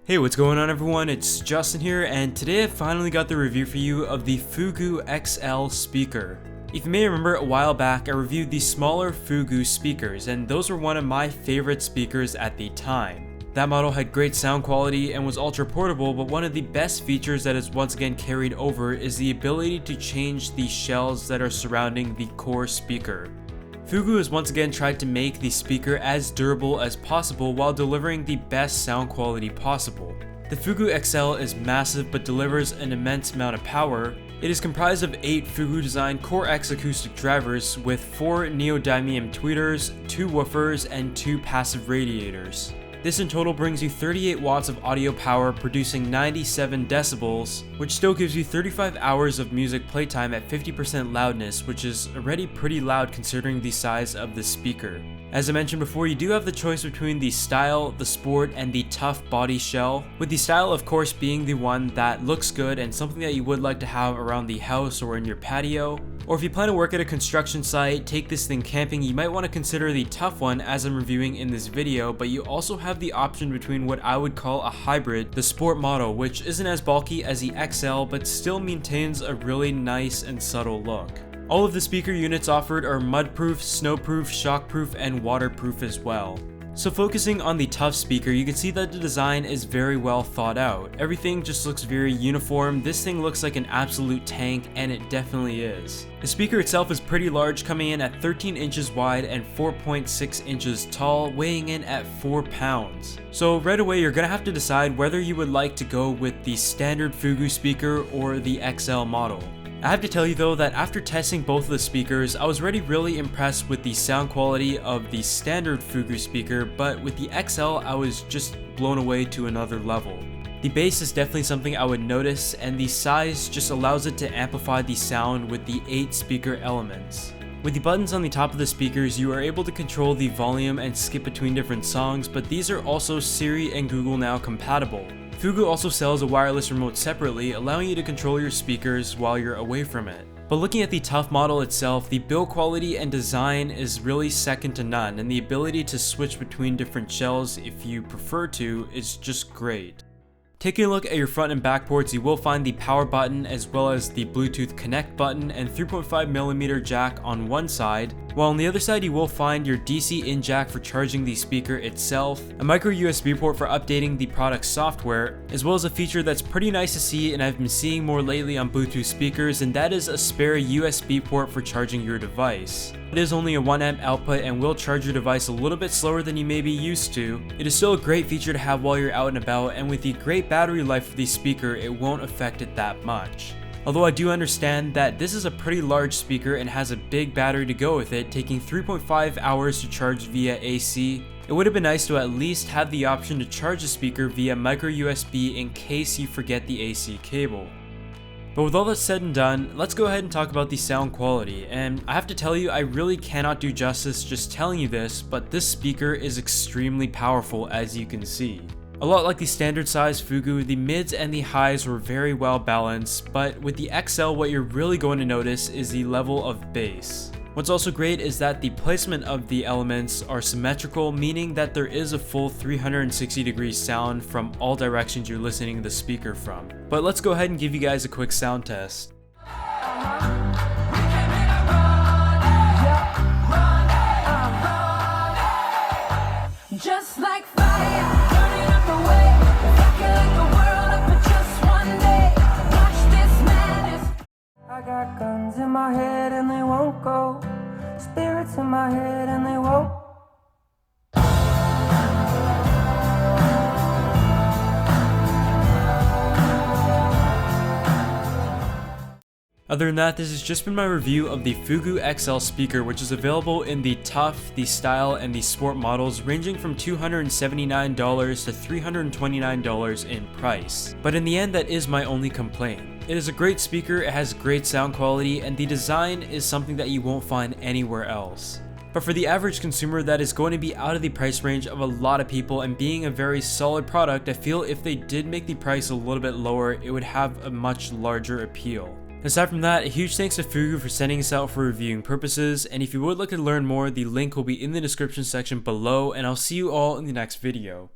Hey, what's going on everyone? It's Justin here, and today I finally got the review for you of the Fugoo XL speaker. If you may remember, a while back I reviewed the smaller Fugoo speakers, and those were one of my favorite speakers at the time. That model had great sound quality and was ultra portable, but one of the best features that is once again carried over is the ability to change the shells that are surrounding the core speaker. Fugoo has once again tried to make the speaker as durable as possible while delivering the best sound quality possible. The Fugoo XL is massive but delivers an immense amount of power. It is comprised of 8 Fugoo designed Core X acoustic drivers with 4 neodymium tweeters, 2 woofers, and 2 passive radiators. This in total brings you 38 watts of audio power, producing 97 decibels, which still gives you 35 hours of music playtime at 50% loudness, which is already pretty loud considering the size of the speaker. As I mentioned before, you do have the choice between the Style, the Sport, and the Tough body shell, with the Style of course being the one that looks good and something that you would like to have around the house or in your patio. Or if you plan to work at a construction site, take this thing camping, you might want to consider the Tough one as I'm reviewing in this video, but you also have the option between what I would call a hybrid, the Sport model, which isn't as bulky as the XL but still maintains a really nice and subtle look. All of the speaker units offered are mudproof, snowproof, shockproof, and waterproof as well. So focusing on the Tough speaker, you can see that the design is very well thought out. Everything just looks very uniform. This thing looks like an absolute tank, and it definitely is. The speaker itself is pretty large, coming in at 13 inches wide and 4.6 inches tall, weighing in at 4 pounds. So right away you're gonna have to decide whether you would like to go with the standard Fugoo speaker or the XL model. I have to tell you though that after testing both of the speakers, I was already really impressed with the sound quality of the standard Fugoo speaker, but with the XL I was just blown away to another level. The bass is definitely something I would notice, and the size just allows it to amplify the sound with the 8 speaker elements. With the buttons on the top of the speakers, you are able to control the volume and skip between different songs, but these are also Siri and Google Now compatible. Fugoo also sells a wireless remote separately, allowing you to control your speakers while you're away from it. But looking at the Tough model itself, the build quality and design is really second to none, and the ability to switch between different shells if you prefer to is just great. Taking a look at your front and back ports, you will find the power button as well as the Bluetooth connect button and 3.5mm jack on one side, while on the other side you will find your DC in jack for charging the speaker itself, a micro USB port for updating the product's software, as well as a feature that's pretty nice to see and I've been seeing more lately on Bluetooth speakers, and that is a spare USB port for charging your device. It is only a 1A output and will charge your device a little bit slower than you may be used to. It is still a great feature to have while you're out and about, and with the great battery life of the speaker, it won't affect it that much. Although I do understand that this is a pretty large speaker and has a big battery to go with it, taking 3.5 hours to charge via AC, it would have been nice to at least have the option to charge the speaker via micro USB in case you forget the AC cable. But with all that said and done, let's go ahead and talk about the sound quality, and I have to tell you I really cannot do justice just telling you this, but this speaker is extremely powerful as you can see. A lot like the standard size Fugoo, the mids and the highs were very well balanced, but with the XL what you're really going to notice is the level of bass. What's also great is that the placement of the elements are symmetrical, meaning that there is a full 360-degree sound from all directions you're listening to the speaker from. But let's go ahead and give you guys a quick sound test. Just like fire, burning up the way, rocking like the world up for just one day. Watch this madness. I got guns in my head and they won't go. Spirits in my head and they won't. Other than that, this has just been my review of the Fugoo XL speaker, which is available in the Tough, the Style, and the Sport models, ranging from $279 to $329 in price. But in the end, that is my only complaint. It is a great speaker, it has great sound quality, and the design is something that you won't find anywhere else. But for the average consumer, that is going to be out of the price range of a lot of people, and being a very solid product, I feel if they did make the price a little bit lower, it would have a much larger appeal. Aside from that, a huge thanks to Fugoo for sending us out for reviewing purposes, and if you would like to learn more, the link will be in the description section below, and I'll see you all in the next video.